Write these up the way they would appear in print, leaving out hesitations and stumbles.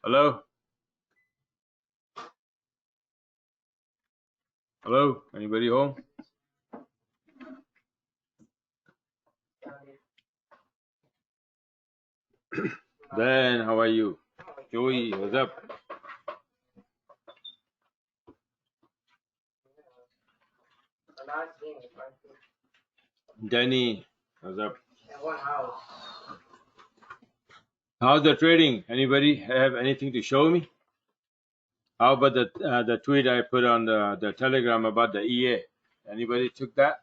Hello? Hello? Anybody home? Dan, how are you? Joey, what's up? Danny, what's up? How's the trading? Anybody have anything to show me? How about the tweet I put on the Telegram about the EA? Anybody took that?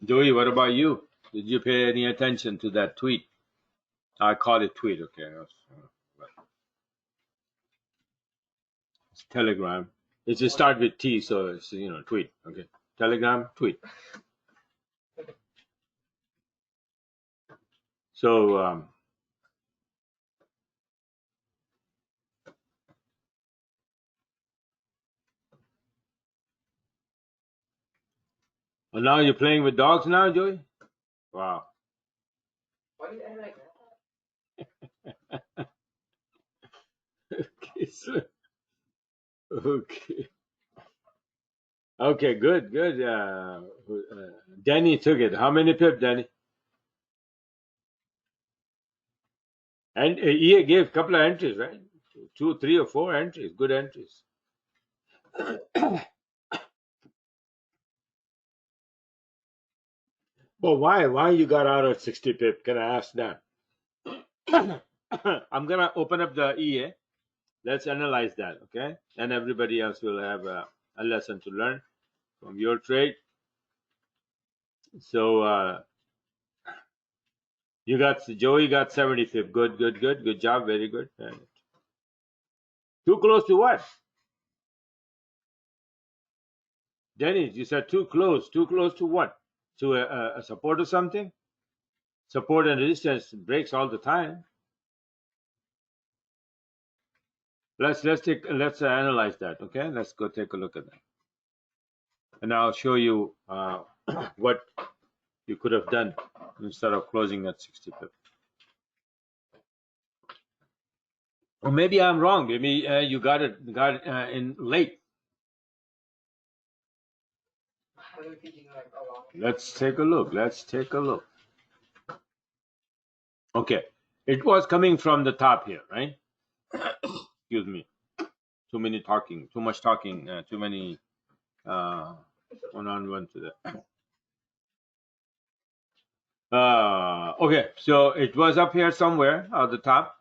Joey, what about you? Did you pay any attention to that tweet? I call it tweet, okay. It's Telegram. It just start with T, so it's, tweet, okay. Telegram, tweet. So, well, now you're playing with dogs now, Joey? Wow. Why do you act like that? Okay, so, okay. Okay, good. Danny took it. How many pip, Danny? And he gave a couple of entries, right? 2, 3, or 4 entries. Good entries. Well, why you got out at 60 pip? Can I ask that? I'm gonna open up the EA. Let's analyze that, okay? And everybody else will have a lesson to learn from your trade. So Joey got 70 pip. Good job. Very good. Too close to what? Dennis, you said too close. Too close to what? To a support or something? Support and resistance breaks all the time. Let's analyze that. Okay, let's go take a look at that, and I'll show you what you could have done instead of closing at 60 pip. Or maybe I'm wrong. Maybe you got it in late. Let's take a look. Okay, it was coming from the top here, right? Excuse me. Too much talking, too many one-on-one to that. Okay, so it was up here somewhere at the top,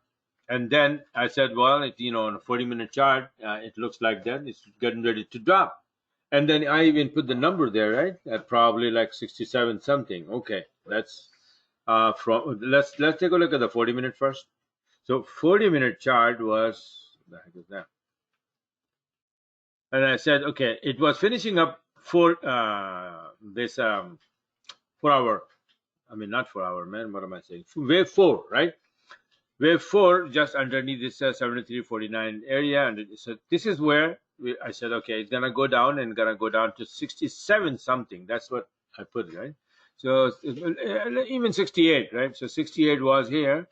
and then I said, well, on a 40-minute chart, it looks like that it's getting ready to drop, and then I even put the number there, right? At probably like 67 something. Okay, let's take a look at the 40-minute first. So 40-minute chart was, what the heck is that? And I said, okay, it was finishing up for this 4 hour. I mean, not 4 hour, man. What am I saying? Wave 4, right? Wave 4 just underneath this 73.49 area, and so this is where I said, okay, it's gonna go down and gonna go down to 67 something. That's what I put, right? So even 68, right? So 68 was here.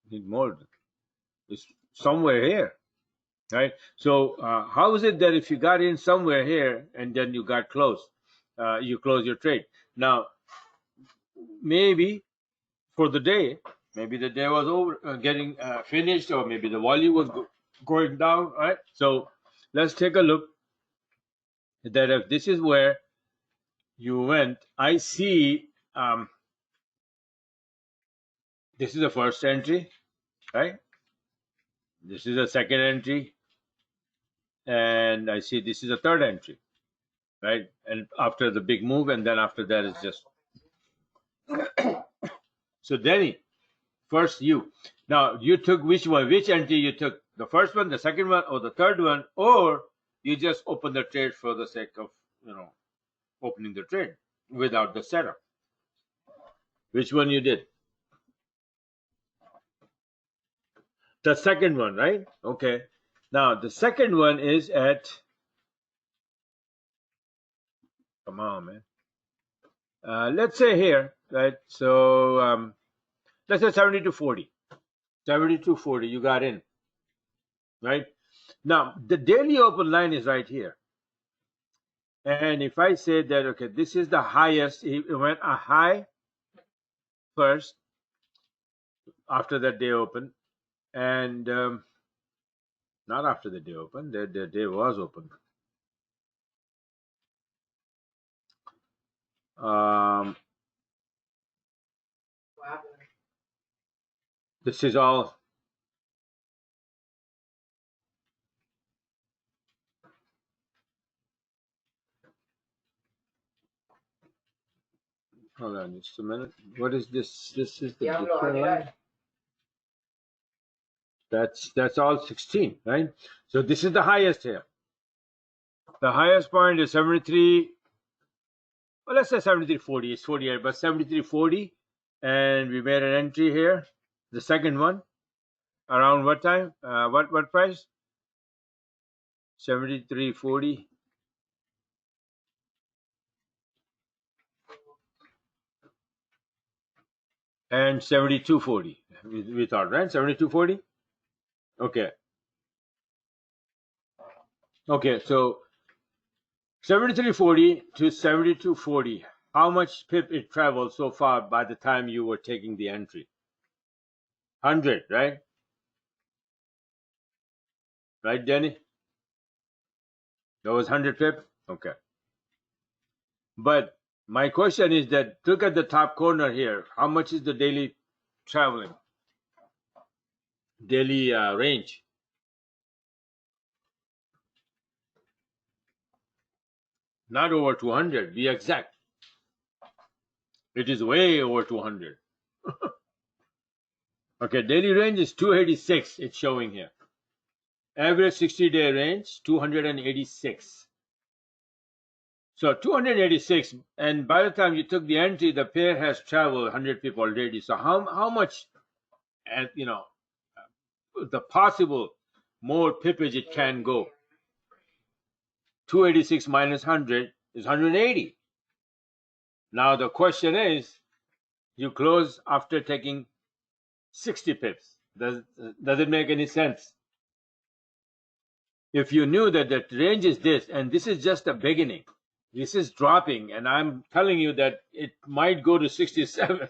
Need more. It's somewhere here. Right. So how is it that if you got in somewhere here and then you got closed, you close your trade? Now, maybe for the day, maybe the day was over, getting finished, or maybe the volume was going down. Right. So let's take a look. That if this is where you went, I see this is the first entry, right? This is the second entry, and I see this is the third entry. Right, and after the big move, and then after that is just so Danny, first you. Now you took which one? Which entry you took? The first one, the second one, or the third one, or you just opened the trade for the sake of opening the trade without the setup? Which one you did? The second one, right? Okay. Now the second one is at, come on, man. Let's say here, right? So let's say 72.40. 72.40, you got in, right? Now the daily open line is right here. And if I say that, okay, this is the highest, it went a high first after that day open, and not after the day open, the day was open. This is all. Hold on just a minute. What is this? This is the decline line. That's all 16, right? So this is the highest here. The highest point is 73. Well, let's say 73.40. It's 48, but 73.40, and we made an entry here. The second one, around what time? What price? 73.40. And 72.40. We thought, right? 72.40. Okay. Okay. So 73.40 to 72.40. How much pip it traveled so far by the time you were taking the entry? 100, right? Right, Denny? That was 100 pip? Okay. But my question is that, look at the top corner here. How much is the daily traveling? Daily range? Not over 200, be exact. It is way over 200. Okay, daily range is 286, it's showing here. Average 60-day range, 286. So 286, and by the time you took the entry, the pair has traveled 100 pip already. So how much, the possible more pippage it can go? 286 minus 100 is 180. Now the question is, you close after taking 60 pips. Does it make any sense? If you knew that the range is this, and this is just the beginning, this is dropping, and I'm telling you that it might go to 67,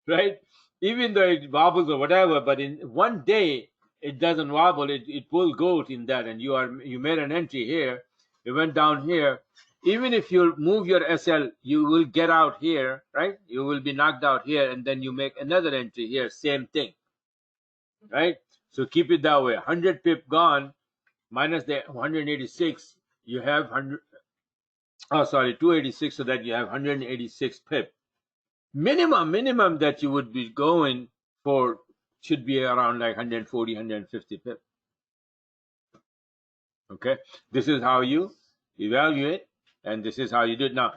right? Even though it wobbles or whatever, but in one day it doesn't wobble, it will go in that, and you made an entry here, it went down here. Even if you move your SL, you will get out here, right? You will be knocked out here, and then you make another entry here, same thing, right? So keep it that way. 100 pip gone, minus the 186, you have 286, so that you have 186 pip. Minimum that you would be going for should be around like 140, 150 pip. Okay, this is how you evaluate, and this is how you do it. Now,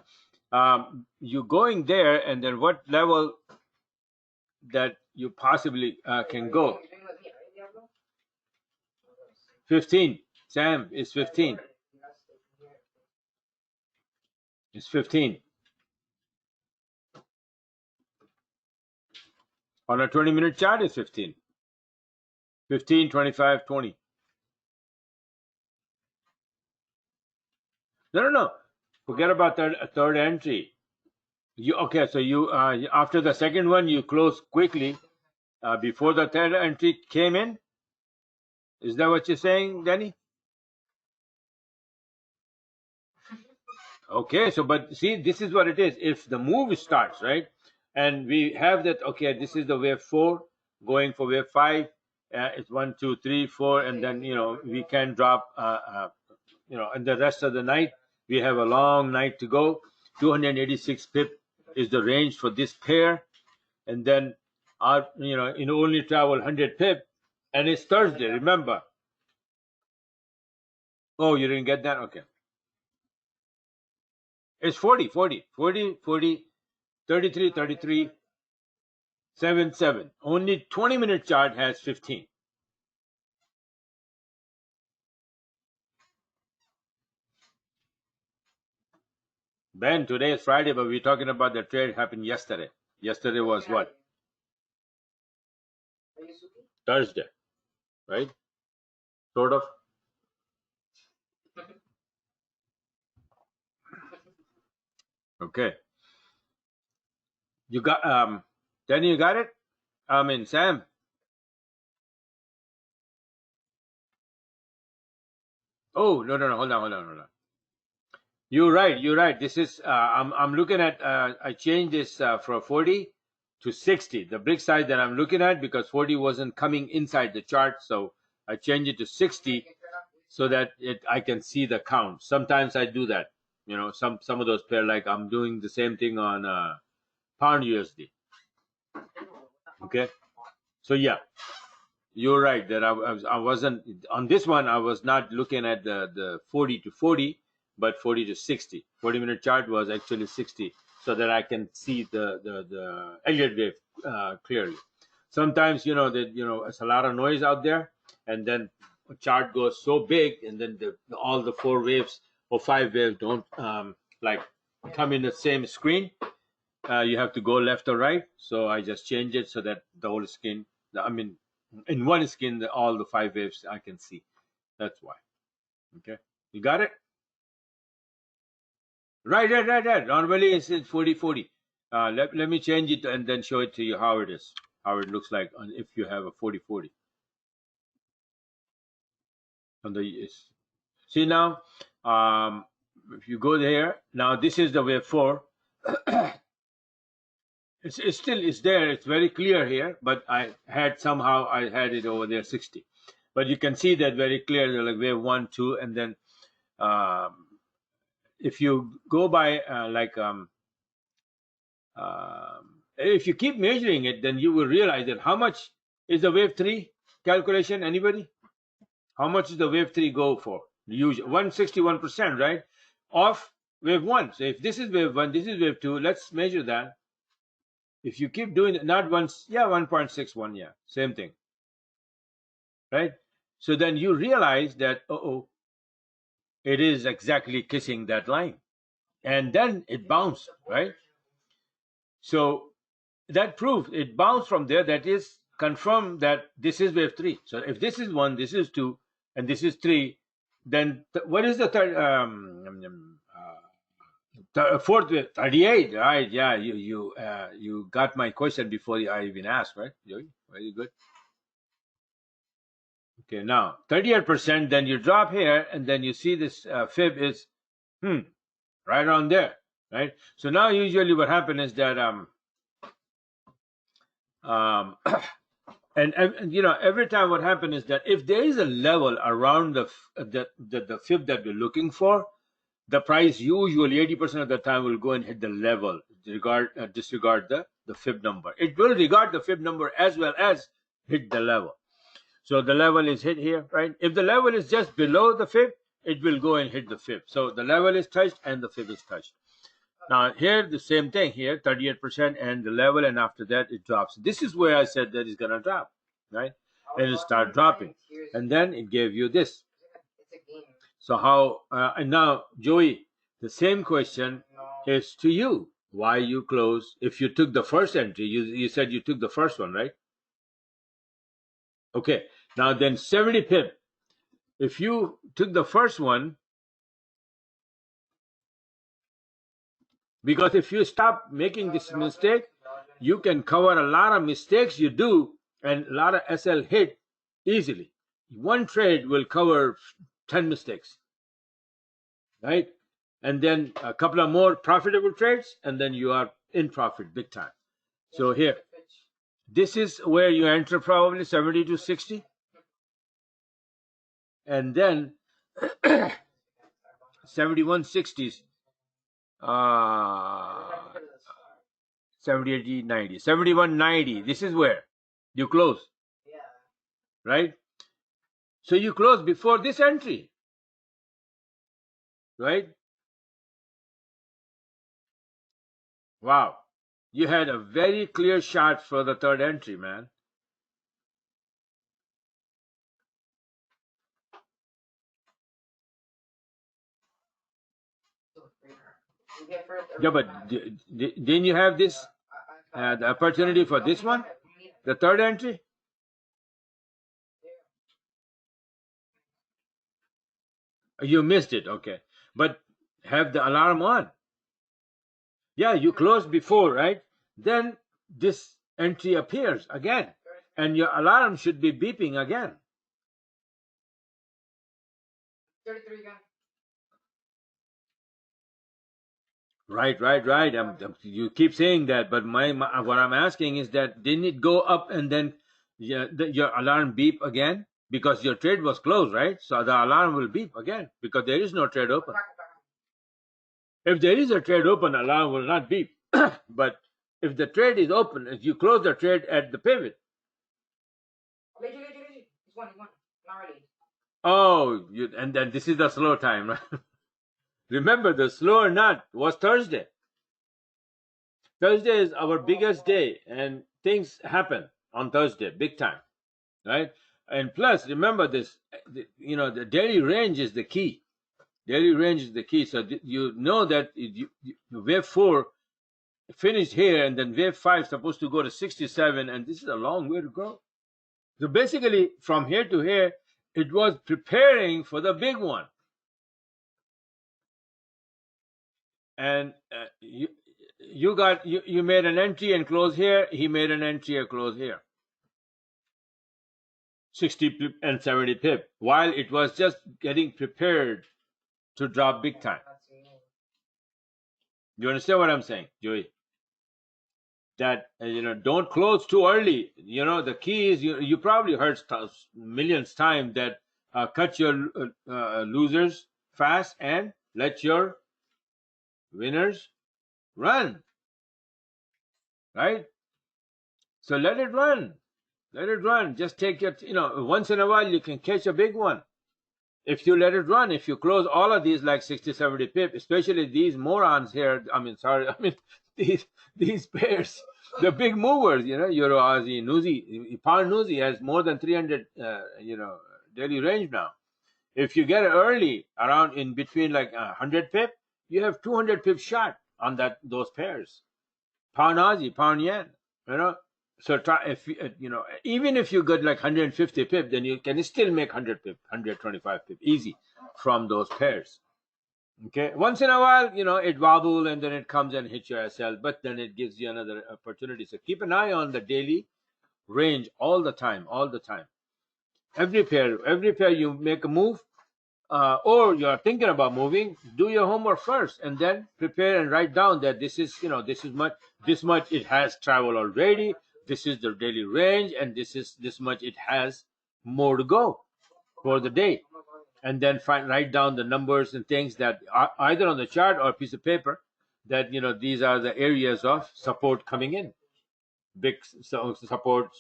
you going there, and then what level that you possibly can go? 15. Sam, it's 15. It's 15. On a 20-minute chart, it's 15. 15, 25, 20. No. Forget about that third entry. So you after the second one, you close quickly before the third entry came in. Is that what you're saying, Danny? Okay, so but see, this is what it is. If the move starts, right, and we have that, okay, this is the wave 4 going for wave 5. It's 1, 2, 3, 4, and then we can drop. And the rest of the night we have a long night to go. 286 pip is the range for this pair, and then only travel 100 pip, and it's Thursday. Remember? Oh, you didn't get that? Okay. It's 40, 33, 33, 7-7. Only 20-minute chart has 15. Ben, today is Friday, but we're talking about the trade happened yesterday. Yesterday was what? Thursday, right? Sort of. Okay. You got Danny, you got it? I mean, Sam. Oh, no, hold on. You're right. This is I'm looking at I changed this from 40 to 60. The brick size that I'm looking at, because 40 wasn't coming inside the chart, so I changed it to 60 so that I can see the count. Sometimes I do that. You know, some of those pair, like I'm doing the same thing on pound USD. Okay, so yeah, you're right that I wasn't on this one. I was not looking at the 40 to 40, but 40 to 60. 40-minute chart was actually 60, so that I can see the Elliott wave clearly. Sometimes it's a lot of noise out there, and then a chart goes so big, and then all the 4 waves or 5 waves don't like come in the same screen. You have to go left or right. So I just change it so that the whole screen, in one screen, all the 5 waves I can see. That's why. Okay, you got it. Right. Normally it's 40-40. Let me change it and then show it to you how it is, how it looks like if you have a 40-40. On the see now, if you go there now, this is the wave 4. It's still there. It's very clear here, but I had it over there 60. But you can see that very clearly, like wave 1, 2, and then if you go by if you keep measuring it, then you will realize that how much is the wave 3 calculation? Anybody? How much does the wave 3 go for? Usually 161%, right? Of wave 1. So if this is wave 1, this is wave 2, let's measure that. If you keep doing it, not once, 1.61, same thing, right? So then you realize that, it is exactly kissing that line. And then it bounced, right? So that proves it bounced from there. That is confirmed that this is wave 3. So if this is 1, this is 2, and this is 3, then what is the third? Fourth wave, 38, right? Yeah, you got my question before I even asked, right? Very good. Okay, now 38%. Then you drop here, and then you see this fib is right around there, right? So now usually what happens is that and every time what happens is that if there is a level around the fib that we're looking for, the price usually 80% of the time will go and hit the level, disregard the fib number. It will regard the fib number as well as hit the level. So the level is hit here, right? If the level is just below the fib, it will go and hit the fib. So the level is touched and the fib is touched. Now here, the same thing here, 38% and the level, and after that it drops. This is where I said that it's going to drop, right? And it start dropping. And then it gave you this. So how, and now, Joey, the same question is to you. Why you close? If you took the first entry, you said you took the first one, right? Okay. Now then 70 pip. If you took the first one, because if you stop making this mistake, you can cover a lot of mistakes you do and a lot of SL hit easily. One trade will cover 10 mistakes, right? And then a couple of more profitable trades, and then you are in profit big time. So here, this is where you enter probably 70 to 60. And then 7160s, 70, 80, 90, 7190. This is where you close, right? So you close before this entry, right? Wow. You had a very clear shot for the third entry, man. Yeah, but didn't you have this the opportunity for this one, the third entry? You missed it, okay. But have the alarm on. Yeah, you closed before, right? Then this entry appears again, and your alarm should be beeping again. Right. You keep saying that, but what I'm asking is that didn't it go up and then your alarm beep again because your trade was closed, right? So the alarm will beep again because there is no trade open. If there is a trade open, alarm will not beep. But if the trade is open, if you close the trade at the pivot, oh, and then this is the slow time, right? Remember, the slow or not was Thursday. Thursday is our biggest day, and things happen on Thursday, big time, right? And plus, remember this, the daily range is the key. Daily range is the key. So you know that wave 4 finished here, and then wave 5 is supposed to go to 67, and this is a long way to go. So basically, from here to here, it was preparing for the big one. And you made an entry and close here. He made an entry and close here. 60 pip and 70 pip, while it was just getting prepared to drop big time. You understand what I'm saying, Joey? That don't close too early. The key is you probably heard millions times that cut your losers fast and let your winners run. Right? So let it run. Let it run. Just take it. Once in a while you can catch a big one. If you let it run, if you close all of these like 60, 70 pip, especially these morons here, these pairs, the big movers, EUR-AUD, NUSI, pound NUSI has more than 300, daily range now. If you get it early, around in between like 100 pip, you have 200 pip shot on those pairs. Pound Aussie, pound yen, So try if even if you get like 150 pip, then you can still make 100 pip, 125 pip easy from those pairs. Okay, once in a while, it wobble and then it comes and hits your SL, but then it gives you another opportunity. So keep an eye on the daily range all the time. Every pair you make a move, or you're thinking about moving, do your homework first and then prepare and write down that this is much it has traveled already, this is the daily range, and this much it has more to go for the day. And then write down the numbers and things that are either on the chart or a piece of paper that these are the areas of support coming in. Big support,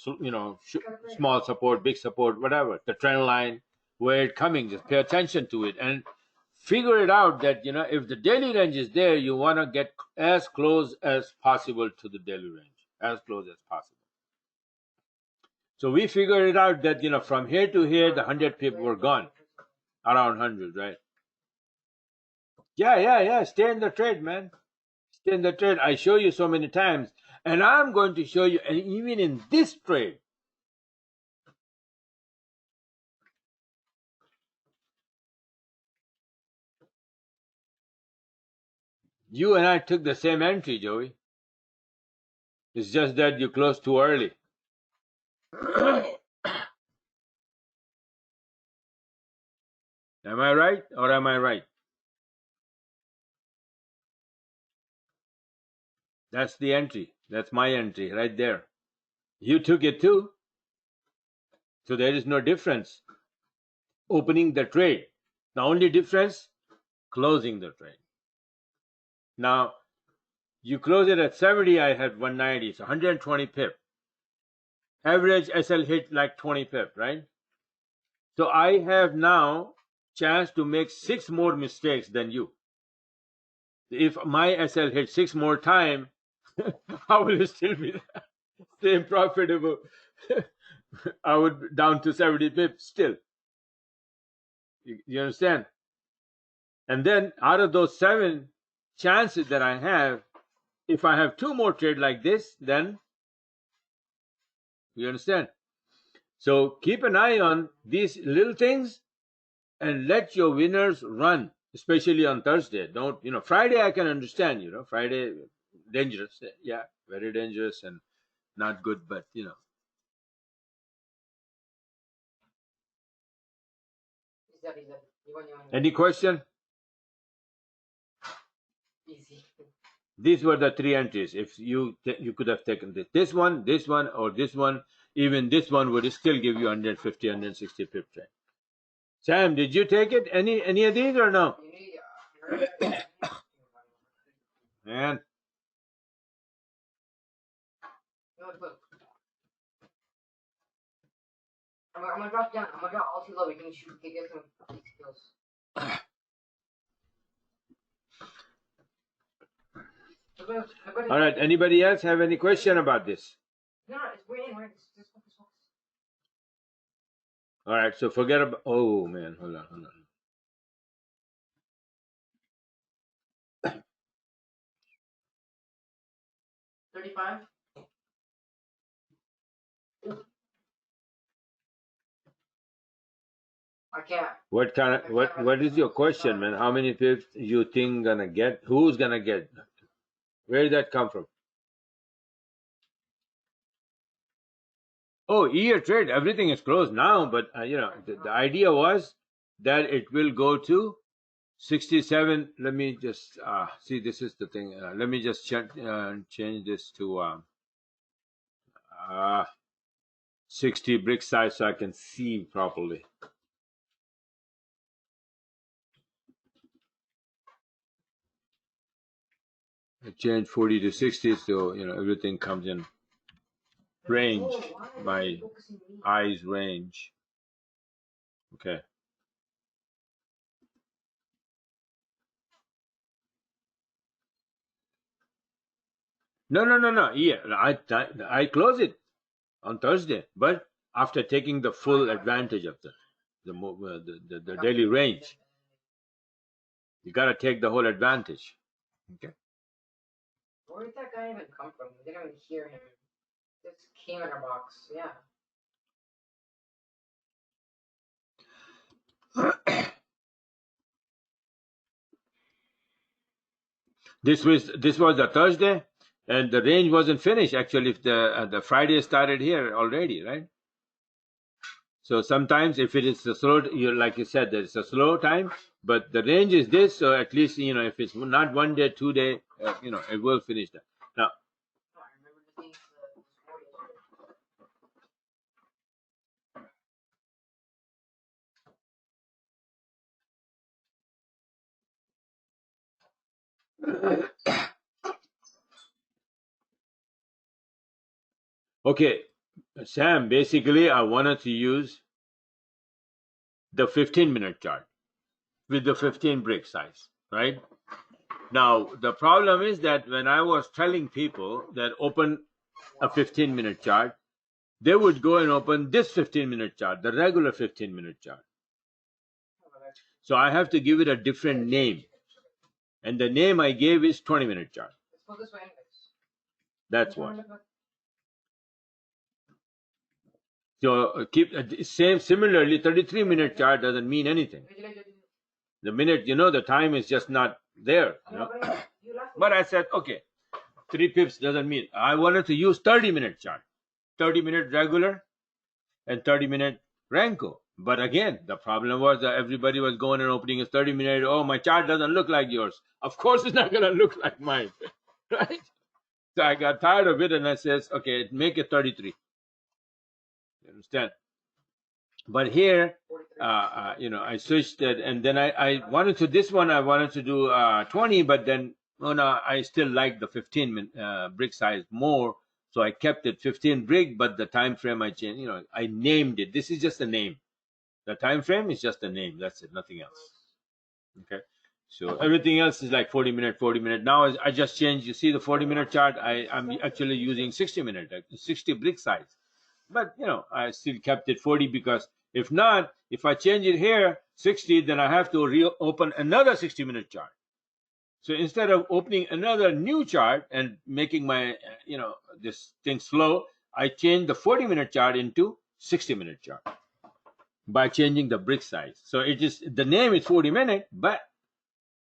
small support, big support, whatever. The trend line, where it's coming, just pay attention to it and figure it out that, if the daily range is there, you want to get as close as possible to the daily range, as close as possible. So we figured it out that, from here to here, the 100 pip were gone, around 100, right? Yeah. Stay in the trade, man. Stay in the trade. I show you so many times. And I'm going to show you, and even in this trade, you and I took the same entry, Joey. It's just that you closed too early. Am I right or am I right? That's the entry. That's my entry right there. You took it too. So there is no difference. Opening the trade. The only difference, closing the trade. Now, you close it at 70, I had 190, so 120 pip. Average SL hit like 20 pip, right? So I have now chance to make 6 more mistakes than you. If my SL hit 6 more time, How will it still be the same profitable? I would down to 70 pips still. You understand? And then out of those 7 chances that I have, if I have 2 more trades like this, then you understand. So keep an eye on these little things and let your winners run, especially on Thursday. Don't, Friday I can understand, Friday dangerous. Yeah, very dangerous and not good, but Any question? Easy. These were the 3 entries. If you could have taken this one, or this one, even this one would still give you 150, 160 pip trade. Sam, did you take it? Any of these or no? Man. I'm gonna drop down. I'm gonna drop all too low. We can get some skills. All right. Anybody else have any question about this? No, it's we're in. Just focus. All right. So forget about. Oh man, hold on. 35. I can't. What is your question, man? How many pips you think gonna get? Who's gonna get? Where did that come from? Oh, year trade, everything is closed now, but the idea was that it will go to 67. Let me just see. This is the thing. Let me just change this to 60 brick size so I can see properly. I changed 40 to 60, so everything comes in range. My eyes range. Okay. No. Yeah, I close it on Thursday, but after taking the full advantage of the daily range, you got to take the whole advantage. Okay. Where did that guy even come from? We didn't even hear him. Just came in our box. Yeah. This was a Thursday, and the range wasn't finished. Actually, if the Friday started here already, right? So sometimes if it is a slow, like you said, there's a slow time, but the range is this. So at least if it's not 1 day, 2 day, it will finish that. Now, okay, Sam. Basically, I wanted to use the 15-minute chart with the 15 brick size, right? Now, the problem is that when I was telling people that open a 15-minute chart, they would go and open this 15-minute chart, the regular 15-minute chart. So I have to give it a different name. And the name I gave is 20-minute chart. That's what. So keep similarly, 33-minute chart doesn't mean anything. The minute, the time is just not there. But I said, okay, 3 pips doesn't mean. I wanted to use 30-minute chart, 30-minute regular and 30-minute Renko. But again, the problem was that everybody was going and opening a 30-minute. Oh, my chart doesn't look like yours. Of course, it's not going to look like mine, right? So I got tired of it, and I says, okay, make it 33. You understand? But here, I switched it, and then I wanted to this one. I wanted to do 20, but then I still like the 15 brick size more, so I kept it 15 brick. But the time frame I changed. I named it. This is just a name. The time frame is just a name. That's it. Nothing else. Okay. So everything else is like 40-minute, 40-minute. Now I just changed. You see the 40-minute chart. I'm actually using 60-minute, 60 brick size. But I still kept it 40 because if not, if I change it here 60, then I have to reopen another 60-minute chart. So instead of opening another new chart and making my this thing slow, I changed the 40-minute chart into 60-minute chart by changing the brick size. So it is the name is 40-minute, but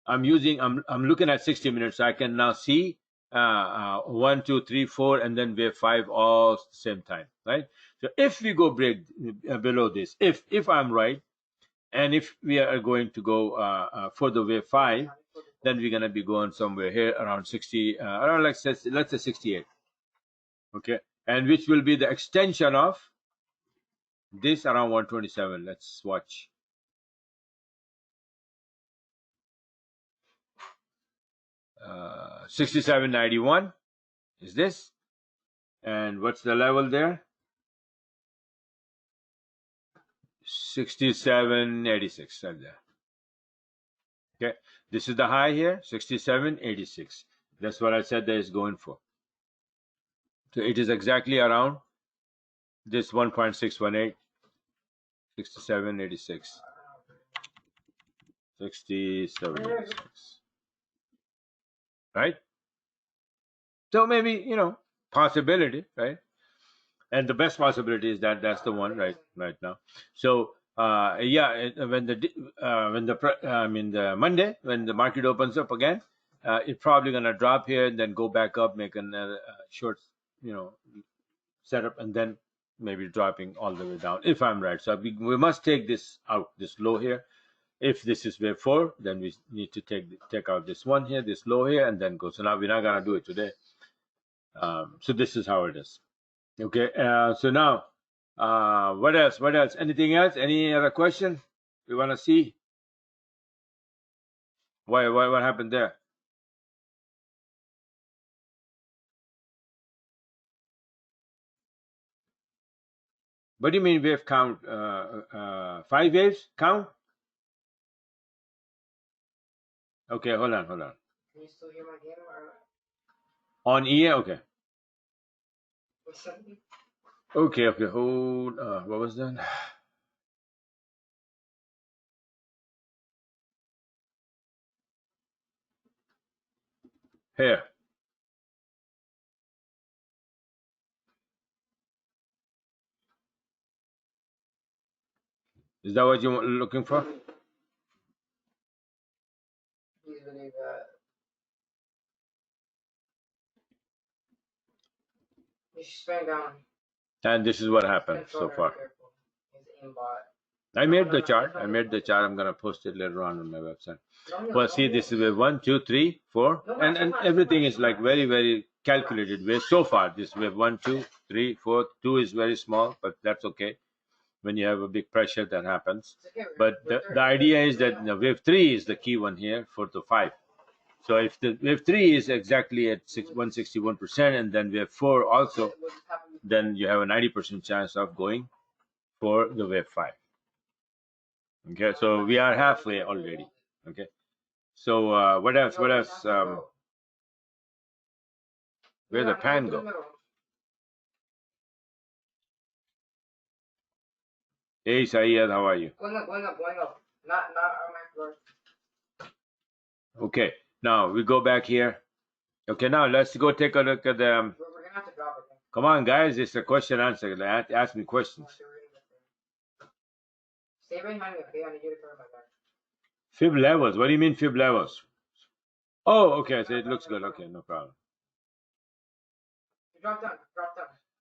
I'm looking at 60 minutes. So I can now see 1, 2, 3, 4, and then wave 5 all at the same time, right? So if we go break below this, if I'm right, and if we are going to go for the wave 5, then we're gonna be going somewhere here around 60, around let's say 68, okay, and which will be the extension of this around 127. Let's watch. 67.91 is this, and what's the level there? 67.86 right there. Okay, this is the high here, 67.86. That's what I said that is going for. So it is exactly around this 1.618, 67.86, 67.86, right? So maybe possibility, right? And the best possibility is that that's the one right now. So yeah, when the Monday, when the market opens up again, it's probably gonna drop here and then go back up, make another short setup, and then maybe dropping all the way down if I'm right. So we must take this out, this low here. If this is wave 4, then we need to take out this one here, this low here, and then go. So now we're not gonna do it today. So this is how it is. Okay, so now, what else? What else? Anything else? Any other question we want to see? Why? What happened there? What do you mean wave count? 5 waves count? Okay, hold on. Can you still hear my game or? On ear, okay. What's that? Okay. Hold. What was that? Here. Is that what you're looking for? Please believe that. You should spin down. And this is what happened so far. I made the chart. I'm gonna post it later on my website. Well, see, this is wave 1, 2, 3, 4, and everything is like very, very calculated wave so far. This wave 1, 2, 3, 4, 2 is very small, but that's okay. When you have a big pressure, that happens. But the idea is that the wave 3 is the key one here for the 5. So if the wave 3 is exactly at 161%, and then wave 4 also, then you have a 90% chance of going for the wave 5. Okay, so we are halfway already. Okay, so what else? Where'd the pan go? Hey Syed, how are you? Going up. Not on my floor. Okay, now we go back here. Okay, now let's go take a look at the. We're gonna have to drop it. Come on, guys, it's a question answer. Ask me questions. Stay behind me, okay? I need you to cover my back. Fib levels. What do you mean fib levels? Oh, okay. So it looks good. Okay, no problem. Drop down.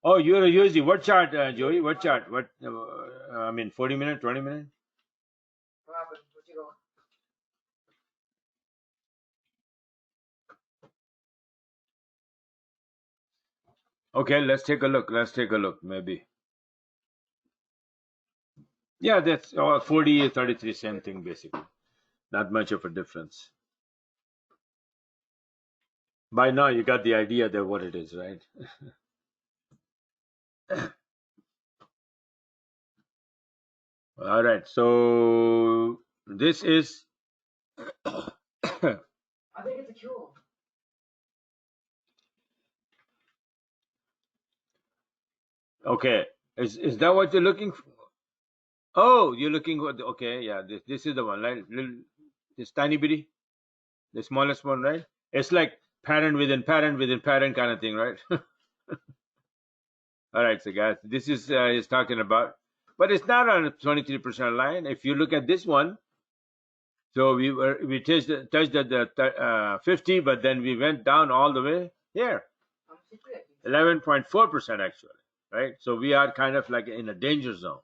Oh, you're using what chart, Joey? What chart? What? 40 minute, 20 minute? What happened? Where'd you go? Okay, let's take a look. Maybe. Yeah, that's 40, 33, same thing basically. Not much of a difference. By now, you got the idea that what it is, right? All right. So this is I think it's a cure. Okay, is that what you're looking for? Oh, you're looking for okay, yeah. This is the one, right? This tiny bitty, the smallest one, right? It's like pattern within pattern within pattern kind of thing, right? All right, so guys, this is talking about, but it's not on a 23% line. If you look at this one, so we touched the 50, but then we went down all the way here, 11.4% actually, right? So we are kind of like in a danger zone,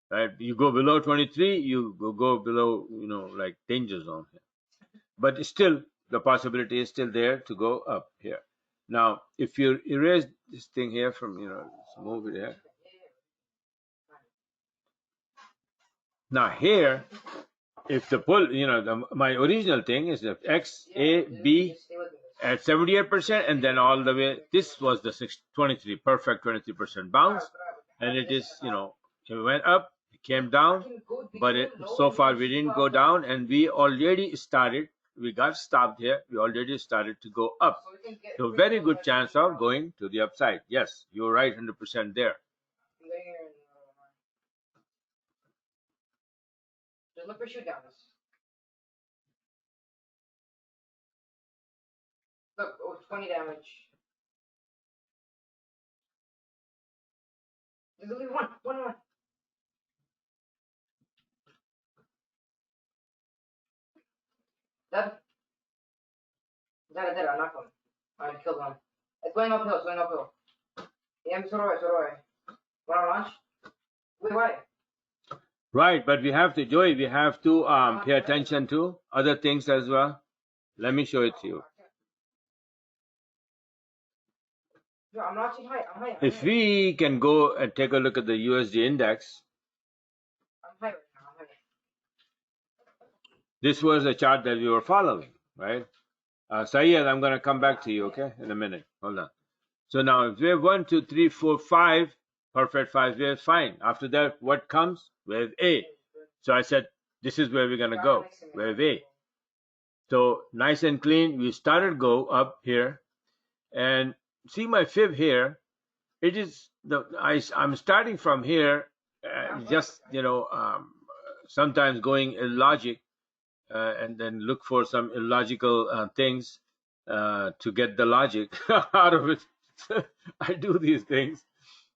right? You go below 23, you go below, like danger zone here. But still, the possibility is still there to go up here. Now, if you erase this thing here from, let's move it here. Now here, if the pull, my original thing is the X, A, B at 78%, and then all the way, this was the 23, perfect 23% bounce. And it is, it went up, it came down, but so far we didn't go down, and we already started, we got stopped here, we already started to go up. So very good chance of going to the upside. Yes, you're right, 100% there. Just look for shoot downs. Look, 20 damage. There's only one. That I knocked him. I killed one. It's going uphill. Yeah, so do I. Wanna launch? Wait, why? Right, but we have to, Joey, we have to pay attention to other things as well. Let me show it to you. No, I'm launching high. I'm high. If we can go and take a look at the USD index, I'm high right now. this was a chart that we were following, right? Syed, I'm going to come back to you, okay, in a minute. Hold on. So now, if wave 1, 2, 3, 4, 5, perfect 5 waves, fine. After that, what comes? Wave A. So I said, this is where we're going to go, wave A. So nice and clean, we started go up here, and see my fib here. It is I'm starting from here, just sometimes going illogic, and then look for some illogical things to get the logic out of it. I do these things,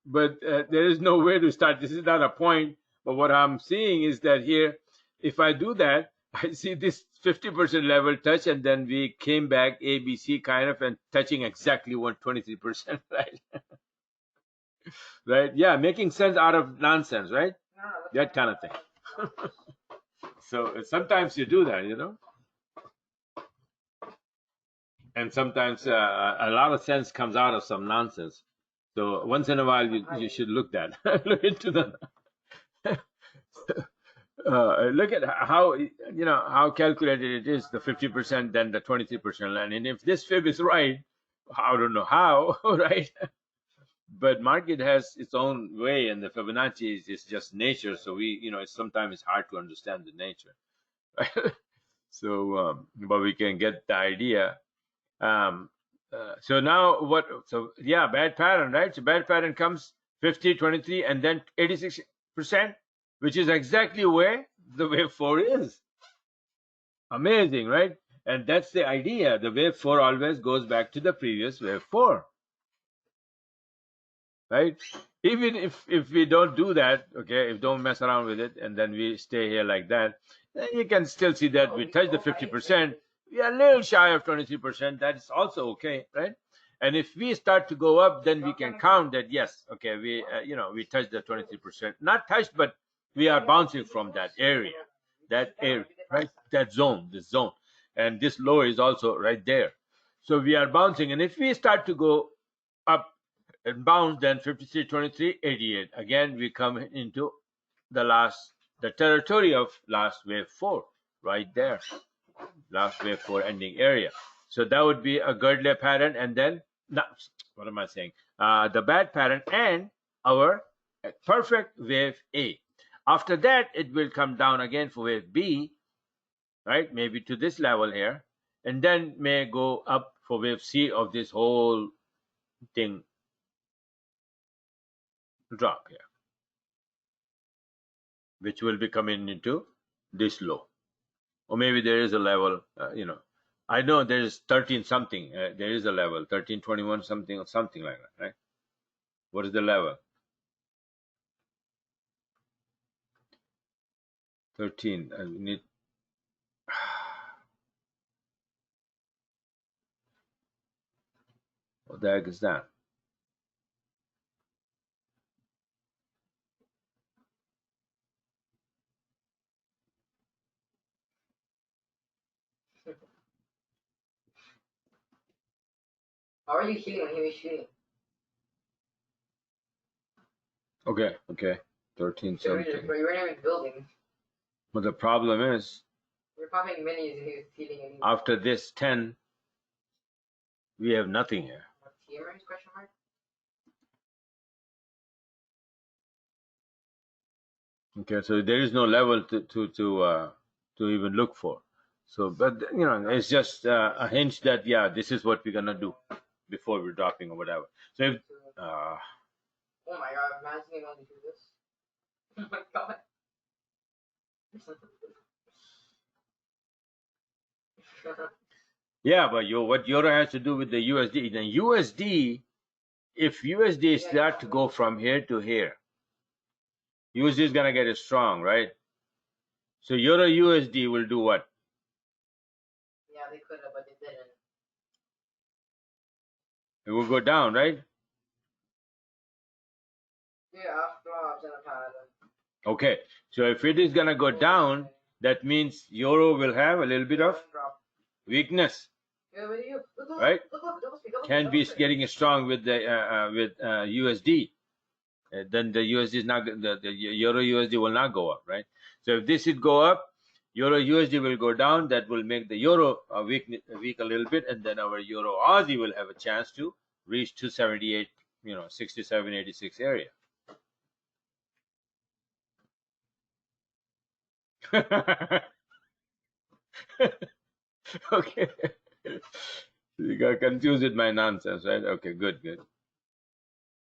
but there is no way to start. This is not a point. But what I'm seeing is that here, if I do that, I see this 50% level touch, and then we came back ABC kind of and touching exactly 123%, right? Right? Yeah, making sense out of nonsense, right? That kind of thing. So sometimes you do that, and sometimes a lot of sense comes out of some nonsense. So once in a while, you should look into them. Look at how calculated it is, the 50%, then the 23% line. And if this fib is right, I don't know how, right? But market has its own way, and the Fibonacci is just nature. So sometimes it's hard to understand the nature. Right? So, but we can get the idea. So now what? So yeah, bad pattern, right? So bad pattern comes 50, 23, and then 86%, which is exactly where the wave 4 is. Amazing, right? And that's the idea. The wave 4 always goes back to the previous wave 4. Right? Even if we don't do that, okay, if don't mess around with it, and then we stay here like that, then you can still see that we touch the 50%. We are a little shy of 23%. That is also okay, right? And if we start to go up, then we can count that, yes, okay, we we touched the 23%. Not touched, but we are bouncing from that area, right? That zone, this zone. And this low is also right there. So we are bouncing. And if we start to go up and bounce, then 53, 23, 88. Again, we come into the territory of last wave 4, right there. Last wave 4 ending area. So that would be a girdle pattern, and then, what am I saying? The bad pattern and our perfect wave A. After that, it will come down again for wave B, right? Maybe to this level here, and then may go up for wave C of this whole thing drop here, which will be coming into this low. Or maybe there is a level, I know there is 13 something. There is a level 1321 something or something like that, right? What is the level? 13. We need. What the heck is that? How are you shooting when he was shooting? Okay. 13 something. You weren't even building. But the problem is, You're popping minis and he was shooting and after this 10, we have nothing here. TMers, question mark? Okay, so there is no level to even look for. So, but it's just a hint that this is what we're gonna do before we're dropping or whatever. So if Oh my god, imagine you only do this. Oh my god. but what euro has to do with the USD? Then USD, if USD start to go from here to here, USD is gonna get it strong, right? So euro USD will do what? Yeah, they could have, but they didn't. It will go down, right? Yeah, flops and a pattern. Okay, so if it is gonna go down, that means euro will have a little bit of weakness, right? Can be getting strong with the USD. Then the USD is not the euro USD will not go up, right? So if this would go up, euro USD will go down. That will make the euro weak a little bit, and then our euro Aussie will have a chance to reach 278, 67.86 area. Okay. You got confused with my nonsense, right? Okay, good.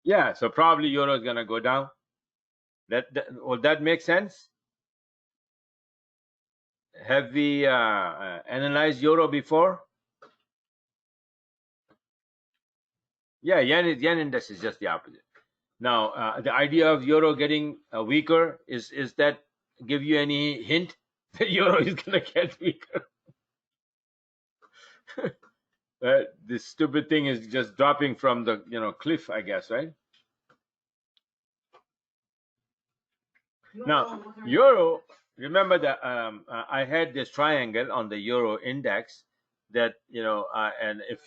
Yeah, so probably euro is gonna go down. Will that make sense? Have we analyzed euro before? Yeah, yen index is just the opposite. Now, the idea of euro getting weaker is that give you any hint that euro is gonna get weaker? This stupid thing is just dropping from the cliff, I guess, right? Now, euro, remember that I had this triangle on the euro index that, and if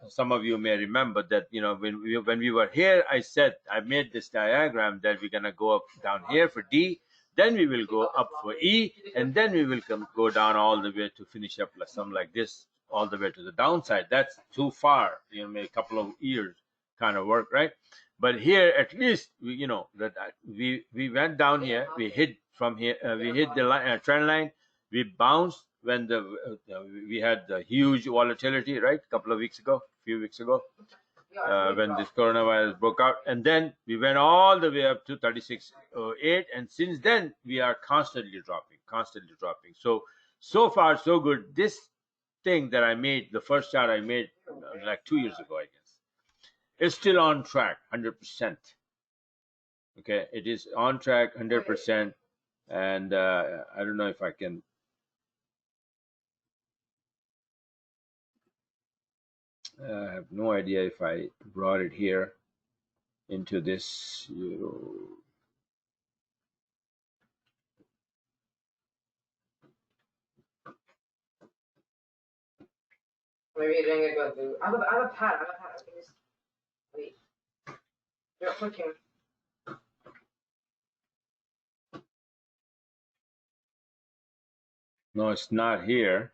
some of you may remember that, when we were here, I made this diagram that we're going to go up down here for D, then we will go up for E, and then we will go down all the way to finish up something like this, all the way to the downside. That's too far, maybe a couple of years kind of work, right? But here, at least, that we went down here, we hit from here, we hit the trend line, we bounced when we had the huge volatility, right? A few weeks ago, when this coronavirus broke out, and then we went all the way up to 36.08, and since then we are constantly dropping. So far so good. This thing that I made, the first chart I made like 2 years ago, I guess. It's still on track, 100%. Okay, it is on track, 100%. And I don't know if I can. I have no idea if I brought it here into this. Maybe you didn't go through. I have a pad. I can just wait. You're clicking. No, it's not here.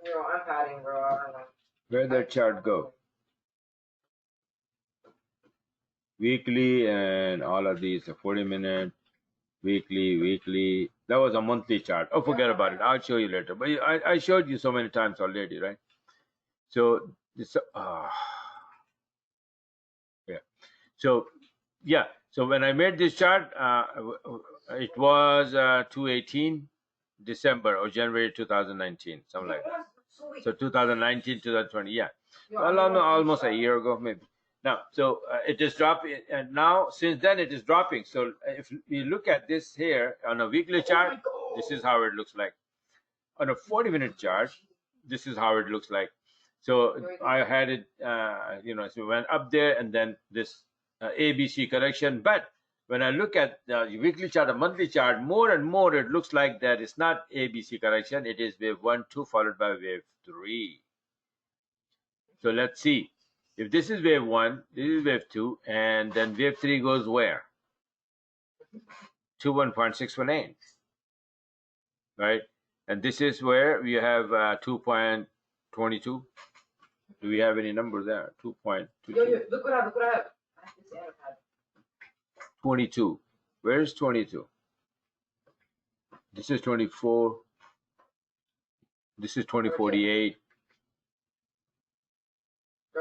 I'm padding, bro. I don't know. Where'd that chart go? Weekly and all of these, a 40-minute, weekly. That was a monthly chart. Oh, forget about it. I'll show you later. But I showed you so many times already, right? So this, yeah. So yeah. So when I made this chart, it was 218 December or January 2019, something like that. So 2019, 2020, yeah. Well, almost a year ago, maybe. Now, so it is dropping, and now since then it is dropping. So if we look at this here on a weekly chart, this is how it looks like. On a 40-minute chart, this is how it looks like. So I had it, so it went up there, and then this ABC correction. But when I look at the weekly chart, a monthly chart, more and more it looks like that it's not ABC correction. It is wave 1, 2 followed by wave 3. So let's see. If this is wave 1, this is wave 2, and then wave 3 goes where? 21.618, right? And this is where we have 2.22. Do we have any number there? 2.22. Look what I have. 22. Where's 22? This is 24. This is 2048.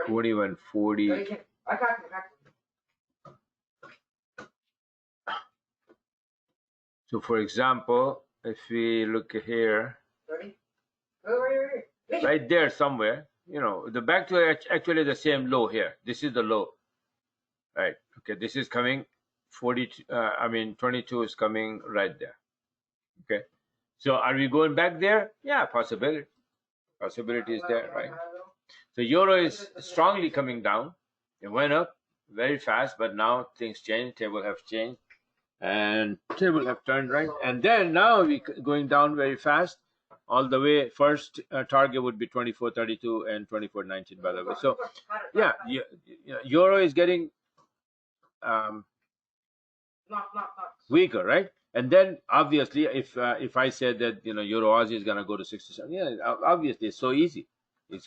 2140. So for example, if we look here, right there somewhere, the back to actually the same low here. This is the low, right? Okay, this is coming 42. 22 is coming right there. Okay, so are we going back there? Yeah, possibility. Possibility is there, right? So euro is strongly coming down. It went up very fast, but now things change. Table have changed, and table have turned, right? And then now we going down very fast, all the way. First target would be 24.32 and 24.19, by the way. So yeah, euro is getting weaker, right? And then obviously, if I said that euro-AUD is gonna go to 67, yeah, obviously it's so easy. It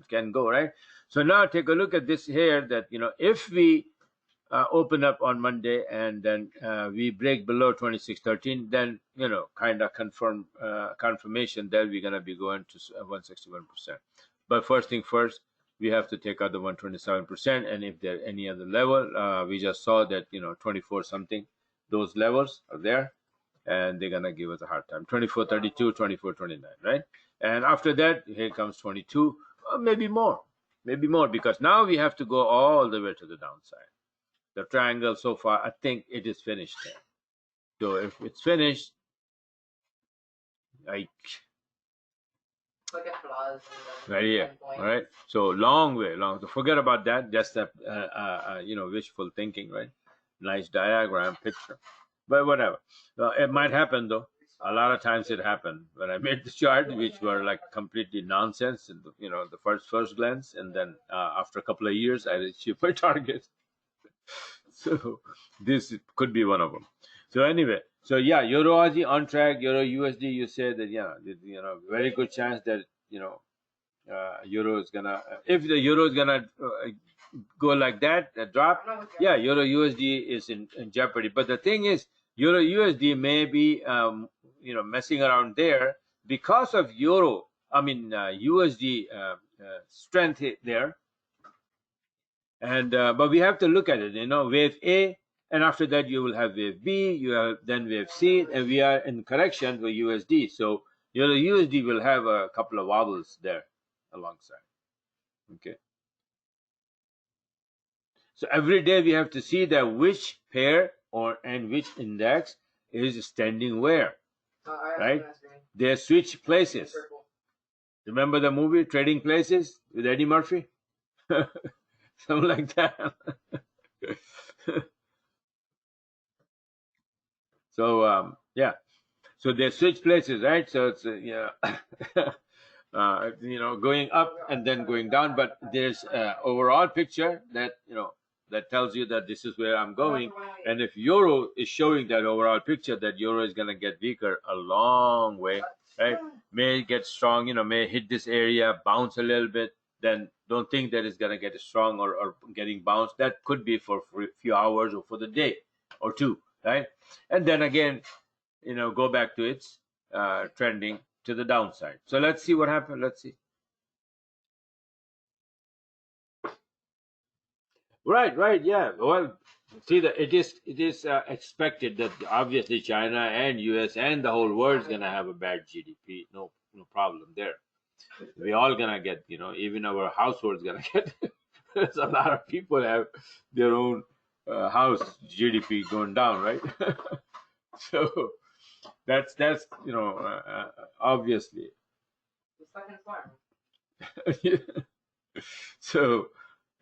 can go, right? So now take a look at this here. That if we open up on Monday and then we break below 26.13, then kind of confirmation that we're gonna be going to 161%. But first thing first, we have to take out the 127%, and if there any other level, we just saw that 24 something, those levels are there, and they're gonna give us a hard time. 24.32, 24.29, right? And after that, here comes 22, or maybe more, because now we have to go all the way to the downside. The triangle so far, I think it is finished there. So if it's finished, like right here, all right. So long. So forget about that. Just a wishful thinking, right? Nice diagram picture, but whatever. It might happen though. A lot of times it happened when I made the chart, which were like completely nonsense, and the first glance, and then after a couple of years, I achieved my target. So this could be one of them. So anyway, so yeah, euro-AUD on track. Euro-USD, you said that very good chance that euro is gonna, if the euro is gonna go like that, drop, yeah, euro-USD is in jeopardy. But the thing is, euro-USD may be messing around there because of USD strength there. And but we have to look at it, wave A, and after that you will have wave B, you have then wave C, and we are in correction for USD. So USD will have a couple of wobbles there alongside. Okay. So every day we have to see that which pair and which index is standing where, right? They switch places. Remember the movie Trading Places with Eddie Murphy? Something like that. So yeah, so they switch places, right? So it's going up and then going down, but there's overall picture that that tells you that this is where I'm going. And if euro is showing that overall picture, that euro is going to get weaker a long way, right? May get strong, may hit this area, bounce a little bit, then don't think that it's going to get strong or getting bounced. That could be for a few hours or for the day or two, right? And then again, go back to its trending to the downside. So let's see what happens. Let's see. Right, yeah. Well, see, it is expected that obviously China and U.S. and the whole world is gonna have a bad GDP. No problem there. We all gonna get, even our households gonna get. There's a lot of people have their own house GDP going down, right? So that's obviously. So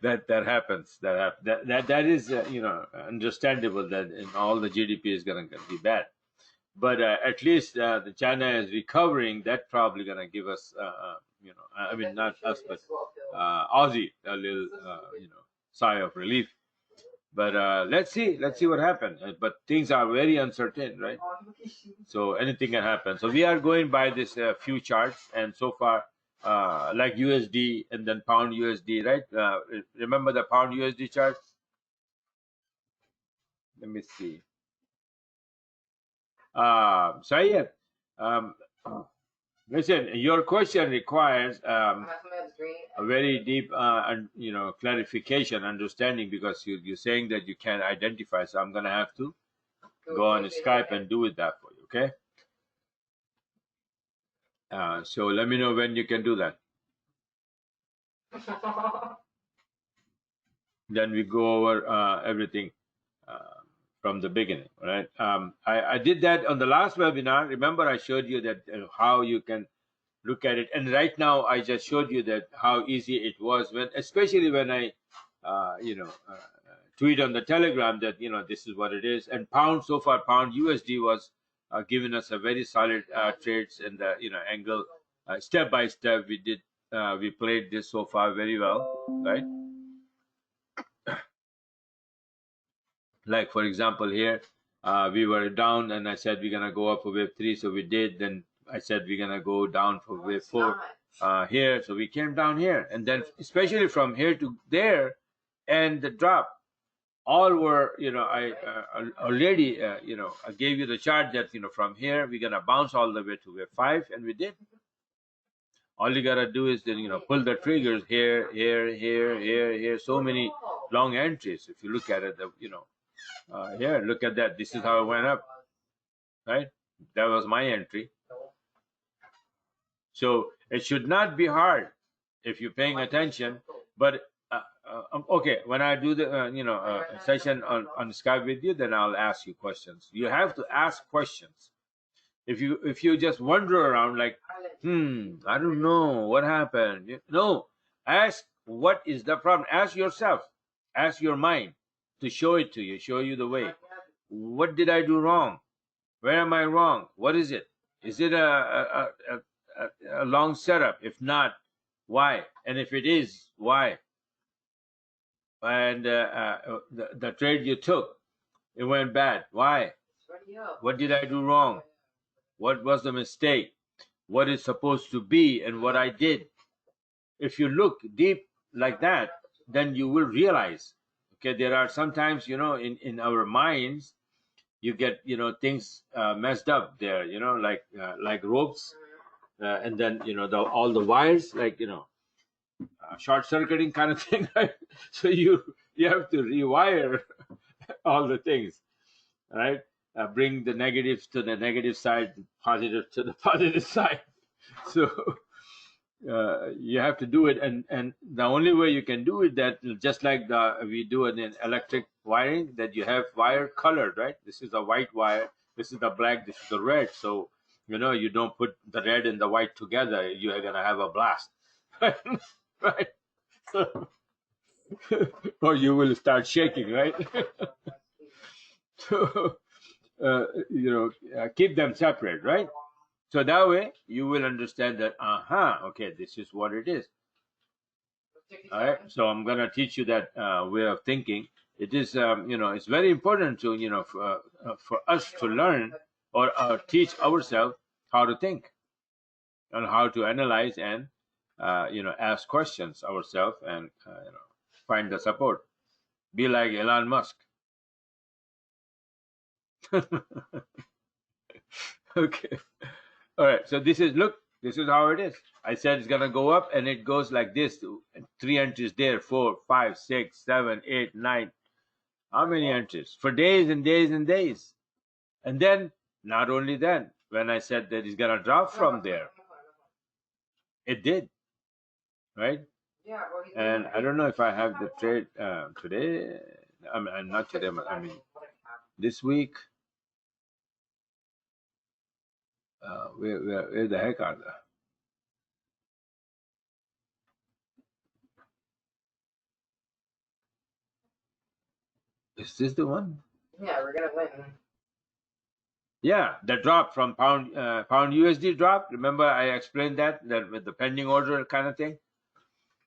that happens. That is understandable that in all the GDP is gonna be bad. But at least the China is recovering. That probably gonna give us, I mean, not us, but Aussie a little, sigh of relief. But let's see what happens. But things are very uncertain, right? So anything can happen. So we are going by this few charts, and so far, like USD and then pound USD, right? Remember the pound USD chart? Let me see. Syed, um, listen, your question requires a very deep, clarification, understanding, because you're saying that you can't identify. So I'm gonna have to go on Skype and do it that for you. Okay. So let me know when you can do that. Then we go over everything from the beginning, right? I did that on the last webinar. Remember, I showed you that how you can look at it, and right now I just showed you that how easy it was especially when I, tweet on the Telegram that this is what it is. And pound, so far, pound USD was giving us a very solid trades and the angle step by step. We played this so far very well, right? Like, for example, here, we were down, and I said we're going to go up for wave 3, so we did. Then I said we're going to go down for wave 4 here, so we came down here. And then, especially from here to there, and the drop, all were, I already, I gave you the chart that, from here, we're going to bounce all the way to wave 5, and we did. All you got to do is then, pull the triggers here, here, so many long entries. If you look at it, here, look at that. This is how it went up, right? That was my entry. So it should not be hard if you're paying attention. But okay, when I do the session on Skype with you, then I'll ask you questions. You have to ask questions. If you just wander around like, I don't know what happened. No, ask what is the problem. Ask yourself. Ask your mind to show it to you, show you the way. What did I do wrong? Where am I wrong? What is it? Is it a long setup? If not, why? And if it is, why? And the trade you took, it went bad. Why? What did I do wrong? What was the mistake? What is supposed to be and what I did? If you look deep like that, then you will realize, okay, there are sometimes, in our minds, you get, things messed up there, like ropes, and then, all the wires, like, short circuiting kind of thing, right? So you have to rewire all the things, right? Bring the negatives to the negative side, positive to the positive side. So you have to do it, and the only way you can do it, that just like we do in electric wiring, that you have wire colored, right? This is the white wire, this is the black, this is the red. So you don't put the red and the white together, you are gonna have a blast. Right? So, or you will start shaking, right? So keep them separate, right? So that way you will understand that, okay, this is what it is. All right. So I'm going to teach you that way of thinking. It is, it's very important to, for us to learn or teach ourselves how to think and how to analyze and, ask questions ourselves and, find the support. Be like Elon Musk. Okay. All right. So this is, look, this is how it is. I said it's gonna go up, and it goes like this: 3 entries there, 4, 5, 6, 7, 8, 9. How many entries for days and days and days? And then, not only then, when I said that it's gonna drop from there, it did, right? Yeah, bro. And I don't know if I have the trade today. I mean, not today. I mean, this week. Where the heck are they? Is this the one? Yeah, we're gonna win. Yeah, the drop from pound USD drop. Remember, I explained that with the pending order kind of thing.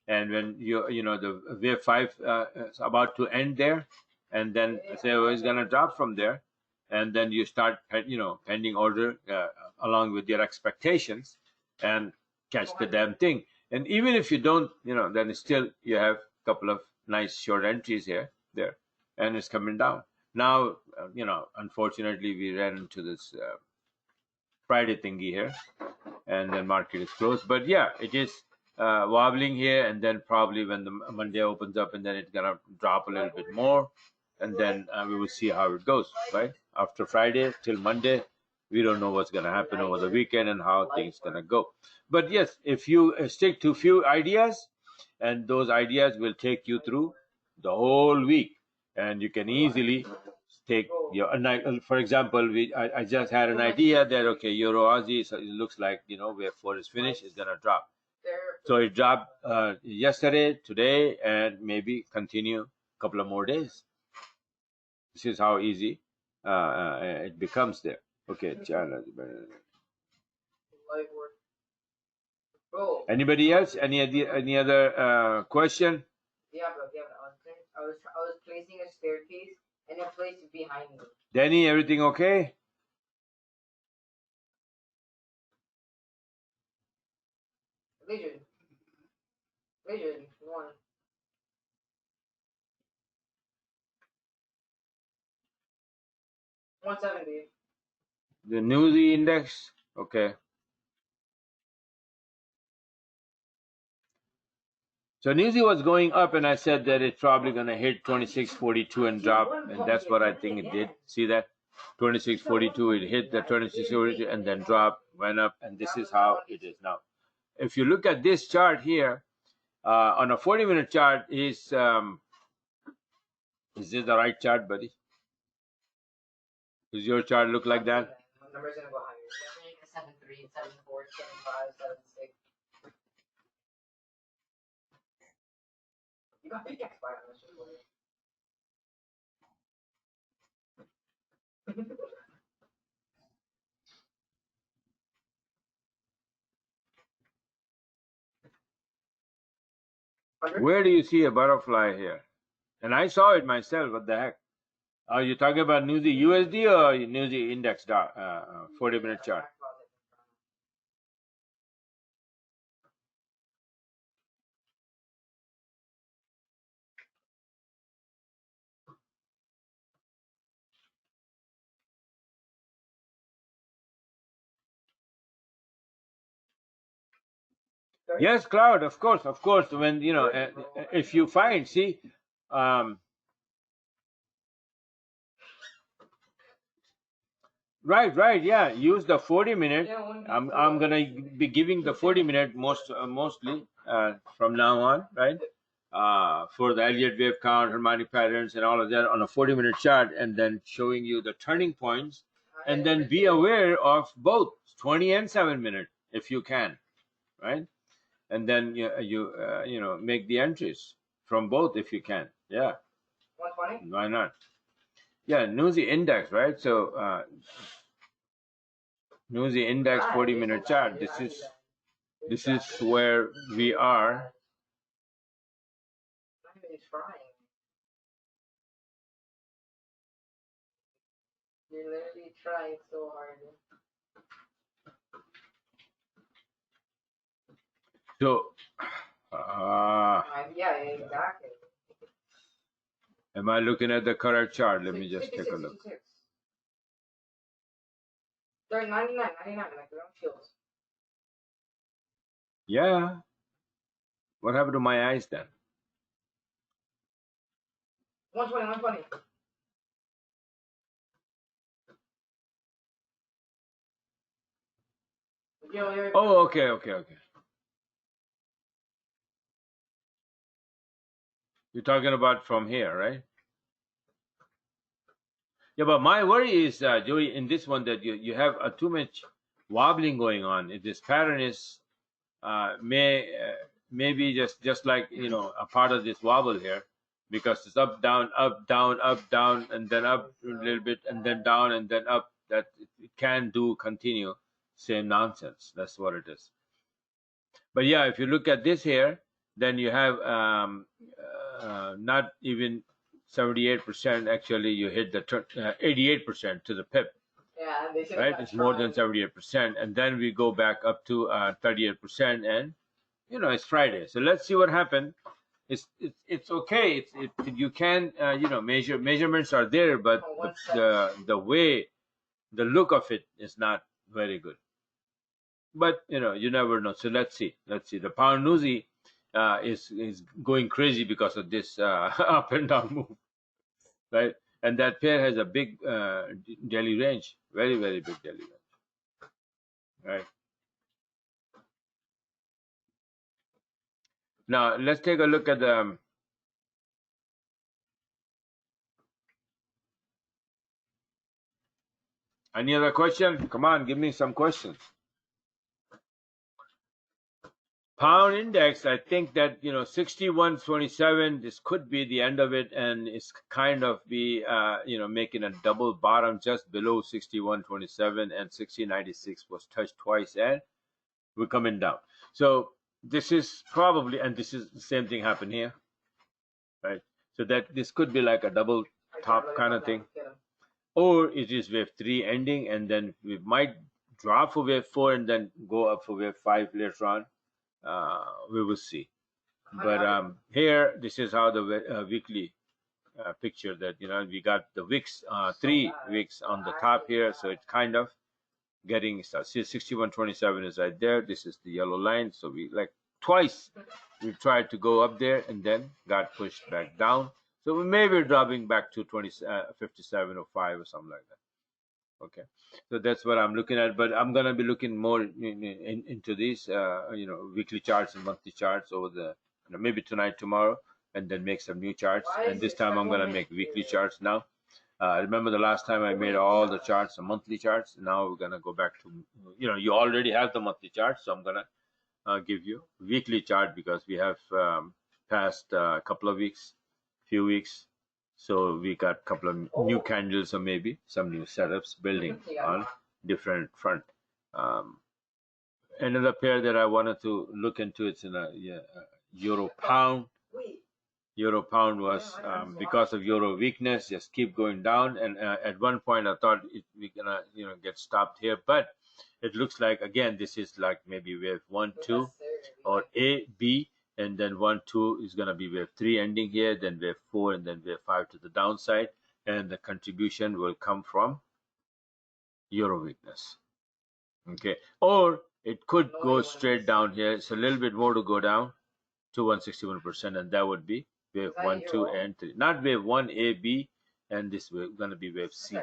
And when you know the wave 5 is about to end there, and then say, oh, it's gonna drop from there, and then you start pending order along with your expectations, and catch the damn thing. And even if you don't, then still you have a couple of nice short entries here there, and it's coming down. Now, unfortunately, we ran into this Friday thingy here, and then market is closed. But yeah, it is wobbling here, and then probably when the Monday opens up, and then it's gonna drop a little bit more, and then we will see how it goes. Right after Friday till Monday, we don't know what's gonna happen over the weekend and how things gonna go. But yes, if you stick to few ideas, and those ideas will take you through the whole week, and you can easily take your, for example, I just had an idea that okay, EUR-AUD, so it looks like where 4 is finished, is gonna drop. So it dropped yesterday, today, and maybe continue a couple of more days. This is how easy it becomes there. Okay, anybody else? Any other question? Yeah, bro. Yeah, I was placing a staircase, and it placed behind me. Danny, everything okay? Vision, one. $170. The Newsy index, okay. So Newsy was going up, and I said that it's probably going to hit 2642 and drop, and that's what I think it did. See that? 2642, it hit the 2642 and then dropped, went up, and this is how it is now. If you look at this chart here, on a 40-minute chart, is this the right chart, buddy? Does your chart look like that? Numbers gonna go higher. 7.3, 7.4, 7.5, 7.6. You got big X by on this one. Where do you see a butterfly here? And I saw it myself. What the heck? Are you talking about Newsy USD or Newsy index 40-minute chart? Yes, Cloud, of course. When if you find, see, right, yeah. Use the 40-minute. I'm gonna be giving the 40-minute mostly from now on, right? For the Elliott wave count, harmonic patterns, and all of that on a 40-minute chart, and then showing you the turning points, and then be aware of both 20 and 7-minute if you can, right? And then you make the entries from both if you can. Yeah. 120? Why not? Yeah, Newsy index, right? So Newsy index 40-minute chart. This is where we are. I'm even trying. You're literally trying so hard. So Yeah, exactly. am I looking at the correct chart? Let me just take a look. They're 99, like they're on fields. Yeah. What happened to my eyes then? 120, 120. Oh, okay. You're talking about from here, right? Yeah, but my worry is, Joey, in this one that you have too much wobbling going on. If this pattern is maybe just like a part of this wobble here, because it's up down, and then up a little bit, and then down, and then up. That it can do continue same nonsense. That's what it is. But yeah, if you look at this here, then you have not even 78%. Actually, you hit the 88% to the pip. Yeah, they right? It's more than 78%, and then we go back up to 38%, and it's Friday. So let's see what happened. It's okay. You can measurements are there, but the way, the look of it is not very good. But you never know. So let's see. The pound Nuzi is going crazy because of this up and down move, right? And that pair has a big daily range, very very big daily range, right? Now let's take a look at the any other question? Come on, give me some questions. Pound index, I think that 61.27. This could be the end of it, and it's kind of be making a double bottom just below 61.27, and 60.96 was touched twice, and we're coming down. So this is probably, and this is the same thing happened here, right? So that this could be like a double top kind of thing, or it is wave 3 ending, and then we might drop for wave 4 and then go up for wave 5 later on. We will see. But here, this is how the weekly picture that we got the wicks, 3 wicks on the top here, so it's kind of getting started. See, 61.27 is right there. This is the yellow line. So we like twice we tried to go up there and then got pushed back down. So we may be dropping back to 57.05 or something like that. Okay, so that's what I'm looking at. But I'm gonna be looking more into these, weekly charts and monthly charts over the, maybe tonight, tomorrow, and then make some new charts. And this time I'm gonna make weekly charts now. Remember the last time I made all the charts, the monthly charts. Now we're gonna go back to, you already have the monthly charts, so I'm gonna give you weekly chart because we have passed a couple of weeks, few weeks. So we got a couple of new candles, or maybe some new setups building on different front. Another pair that I wanted to look into, it's in a euro pound. Euro pound was because of euro weakness, just keep going down. And at one point I thought we're gonna get stopped here, but it looks like again this is like maybe wave 1, 2, or A, B, and then 1, 2 is gonna be wave 3 ending here, then wave 4, and then wave 5 to the downside, and the contribution will come from euro weakness. Okay, or it could go straight down here. It's a little bit more to go down to 161%, and that would be wave 1, 2, and 3. Not wave 1, A, B, and this wave gonna be wave C.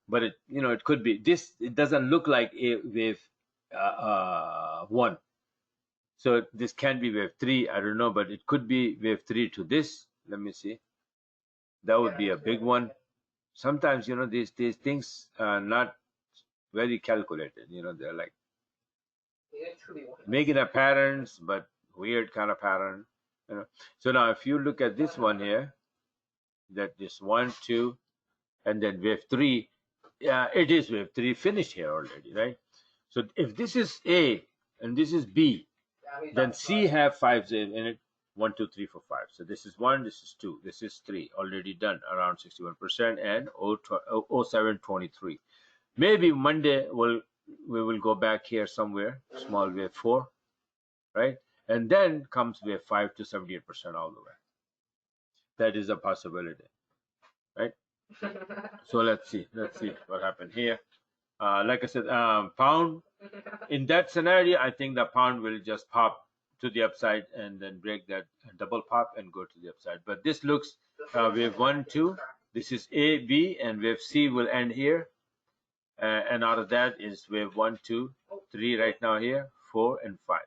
But it could be this. It doesn't look like a wave 1. So this can be wave 3. I don't know, but it could be wave 3 to this. Let me see. That would be a big one. Sometimes these things are not very calculated. They're like making a patterns, but weird kind of pattern. So now if you look at this one here, that this 1, 2, and then wave 3, it is wave 3 finished here already, right? So if this is A and this is B, then C have 5 in it. 1, 2, 3, 4, 5. So this is 1, this is 2, this is 3, already done around 61%, and 07.23. Maybe Monday we will go back here somewhere, small wave 4, right? And then comes wave 5 to 78% all the way. That is a possibility, right? So let's see what happened here. Like I said, pound, in that scenario, I think the pound will just pop to the upside and then break that double pop and go to the upside. But this looks wave 1, 2. This is A, B, and wave C will end here. And out of that is wave 1, 2, 3 right now here, 4, and 5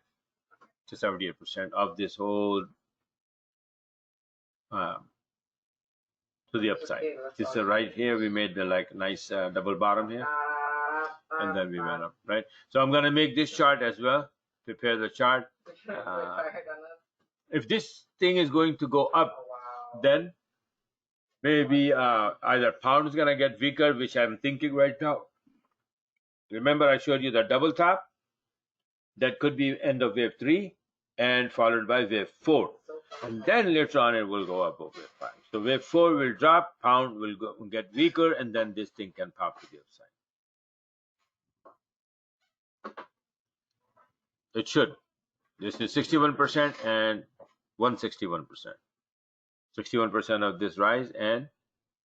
to 78% of this whole to the upside. This is right here. We made the like nice double bottom here, and then we went up, right? So I'm gonna make this chart as well. Prepare the chart. If this thing is going to go up, then maybe either pound is gonna get weaker, which I'm thinking right now. Remember, I showed you the double top. That could be end of wave 3 and followed by wave 4. And then later on it will go up over wave 5. So wave 4 will drop, pound will get weaker, and then this thing can pop to the upside. It should. This is 61% and 161%. 61% of this rise and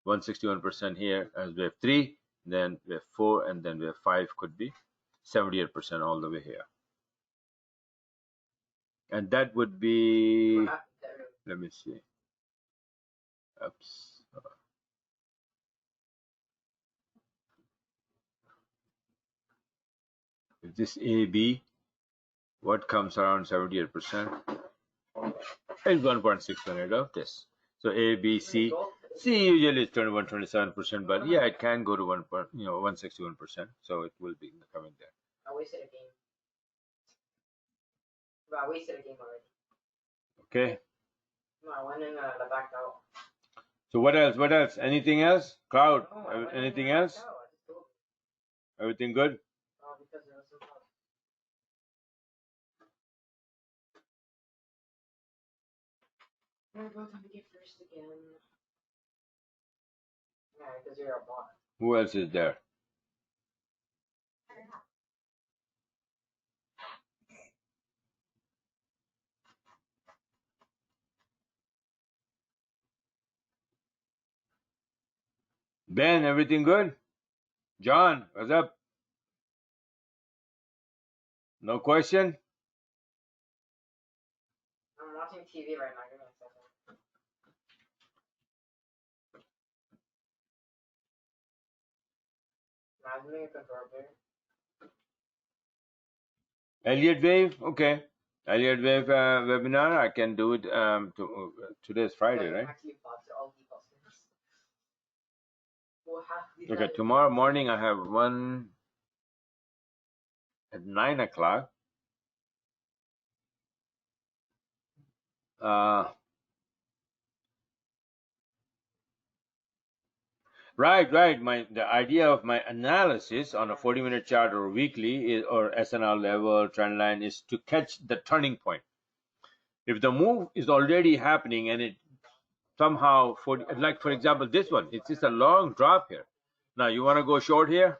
161% here as wave 3, then wave 4, and then wave 5 could be 78% all the way here. And that would be, let me see. Oops. If this AB, what comes around 78%? It's 1.618 of this. So A, B, C. C usually is 21, 27%, but yeah, it can go to 161%. So it will be coming there. I wasted a game. But I wasted a game already. Okay. No, I went in the back out. So what else? What else? Anything else? Cloud? No, anything else? Everything good? Oh, because there was some problem. I'm going to get first again. Yeah, because you're a bot. Who else is there? Ben, everything good? John, what's up? No question? I'm watching TV right now. Give me a second. I'm doing a control here. Elliott Wave? Okay. Elliott Wave webinar, I can do it today's Friday, right? Actually, bots are all default skins. We'll have to Okay, tomorrow morning I have one at 9 o'clock. Right. The idea of my analysis on a 40-minute chart or weekly or SNR level trend line is to catch the turning point. If the move is already happening and it somehow, like for example, this one, it's just a long drop here. Now you want to go short here?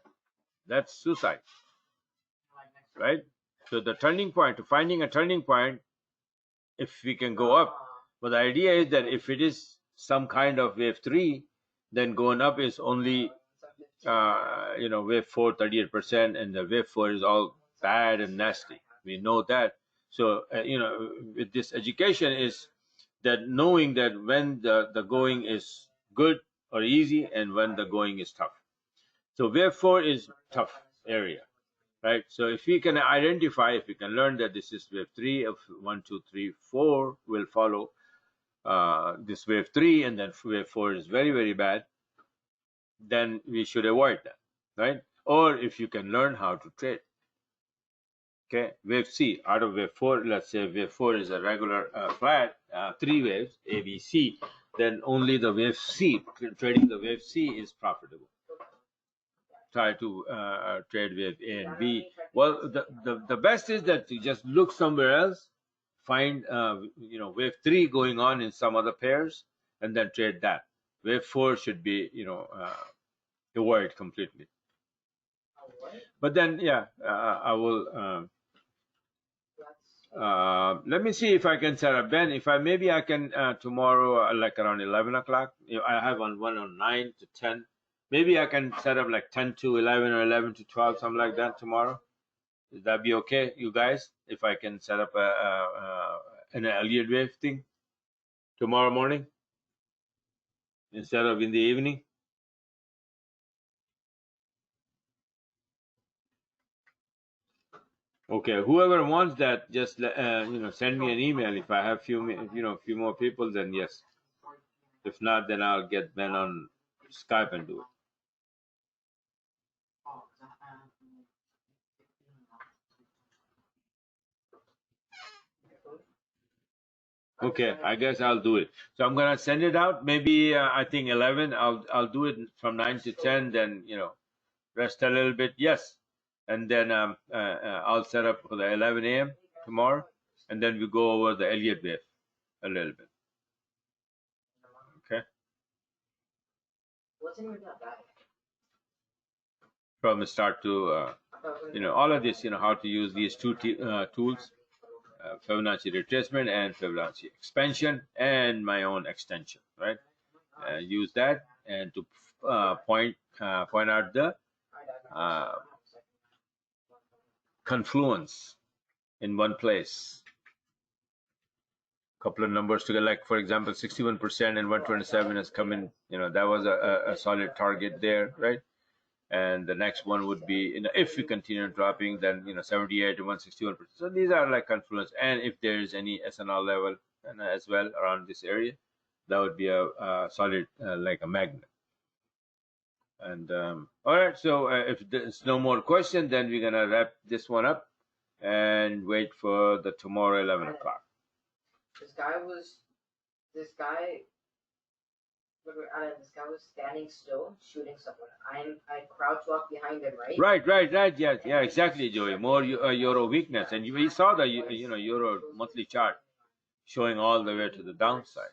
That's suicide, right? So the turning point, finding a turning point, if we can go up. But the idea is that if it is some kind of wave 3, then going up is only wave 4 38%, and the wave 4 is all bad and nasty. We know that. So with this education is that knowing that when the going is good or easy and when the going is tough. So wave 4 is tough area, right? So if we can identify, if we can learn that this is wave 3 of 1 2 3 4 will follow this wave 3, and then wave 4 is very, very bad, then we should avoid that, right? Or if you can learn how to trade. Okay, wave C out of wave 4, let's say wave 4 is a regular flat, 3 waves, A, B, C, then only the wave C, trading the wave C is profitable. Try to trade wave A and B. Well, the best is that you just look somewhere else, find wave 3 going on in some other pairs, and then trade that. Wave 4 should be avoid completely. But then I will let me see if I can set up Ben. If maybe I can tomorrow like around 11 o'clock. I have one on 9 to 10. Maybe I can set up like 10 to 11 or 11 to 12, something like that tomorrow. Would that be okay, you guys? If I can set up an Elliott wave thing tomorrow morning instead of in the evening? Okay, whoever wants that, just send me an email. If I have few more people, then yes. If not, then I'll get Ben on Skype and do it. Okay, I guess I'll do it. So I'm gonna send it out. Maybe I think 11. I'll do it from 9 to 10. Then rest a little bit. Yes, and then I'll set up for the 11 a.m. tomorrow, and then we go over the Elliott wave a little bit. Okay. From the start to all of this. How to use these two tools. Fibonacci retracement and Fibonacci expansion and my own extension, right? Use that and to point out the confluence in one place. Couple of numbers together, like for example, 61% and 127 has come in. That was a solid target there, right? And the next one would be, if we continue dropping, then 78 to 161%. So these are like confluence, and if there is any SNR level as well around this area, that would be a solid like a magnet. And all right, so if there's no more question, then we're gonna wrap this one up and wait for the tomorrow 11 o'clock. This guy was standing still, shooting someone. I crouch walk behind him, right? Right. Yeah, exactly, Joey. More euro weakness, and we saw the euro monthly chart showing all the way to the downside,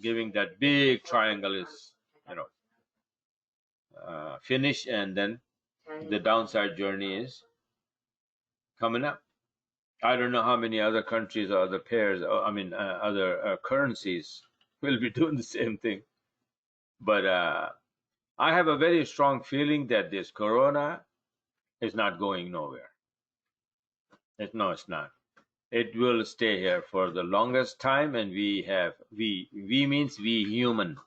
giving that big triangle is finish, and then the downside journey is coming up. I don't know how many other countries or other pairs, other currencies will be doing the same thing. But I have a very strong feeling that this corona is not going nowhere. No, it's not. It will stay here for the longest time, and we means we human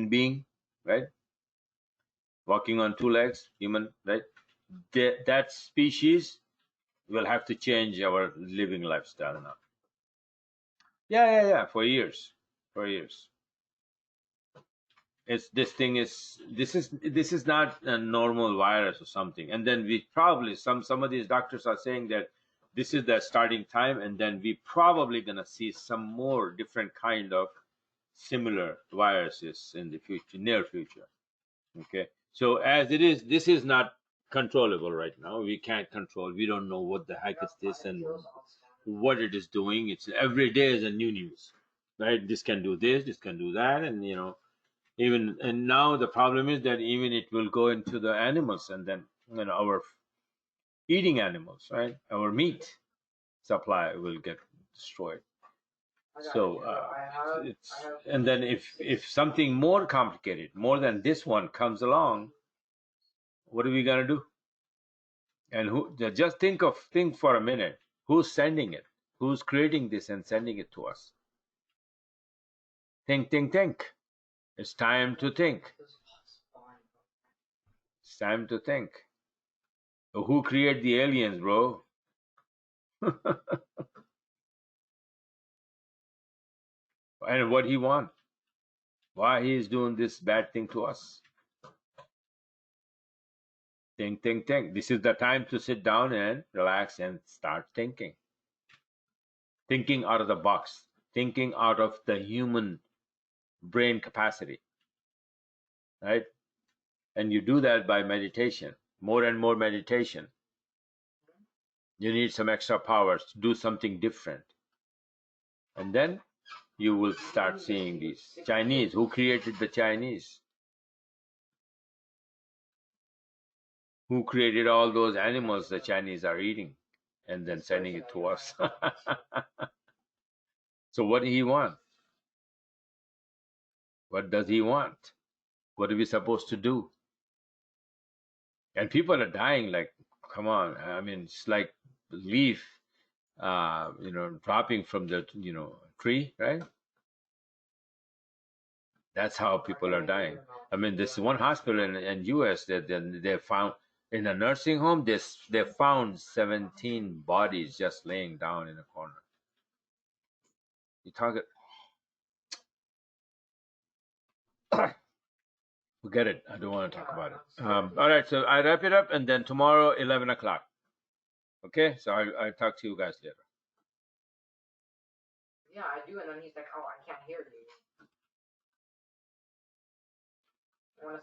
being, right? Walking on two legs, human, right? That species will have to change our living lifestyle now. Yeah, for years. This is not a normal virus or something. And then we probably some of these doctors are saying that this is the starting time, and then we probably gonna see some more different kind of similar viruses in the near future. Okay, so as it is, this is not controllable right now. We can't control. We don't know what the heck is this and what it is doing. It's every day is a new news, right? This can do this, this can do that, and and now the problem is that even it will go into the animals, and then our eating animals, right? Our meat supply will get destroyed. So and then if something more complicated, more than this one comes along, what are we gonna do? And who? Just think for a minute. Who's sending it? Who's creating this and sending it to us? Think. It's time to think. It's time to think. Who created the aliens, bro? And what he want? Why he is doing this bad thing to us? Think. This is the time to sit down and relax and start thinking. Thinking out of the box. Thinking out of the human brain capacity. Right? And you do that by meditation. More and more meditation. You need some extra powers to do something different. And then you will start seeing these Chinese. Who created the Chinese? Who created all those animals the Chinese are eating and then sending it to us? So what do he want? What does he want? What are we supposed to do? And people are dying. Like, come on. I mean, it's like leaf, dropping from the, tree, right? That's how people are dying. I mean, this one hospital in U.S. that they found in a nursing home. They found 17 bodies just laying down in a corner. You talk it. Forget it. I don't want to talk about it. All right, so I wrap it up, and then tomorrow 11 o'clock. Okay, so I'll talk to you guys later. Yeah, I do, and then he's like, oh, I can't hear you.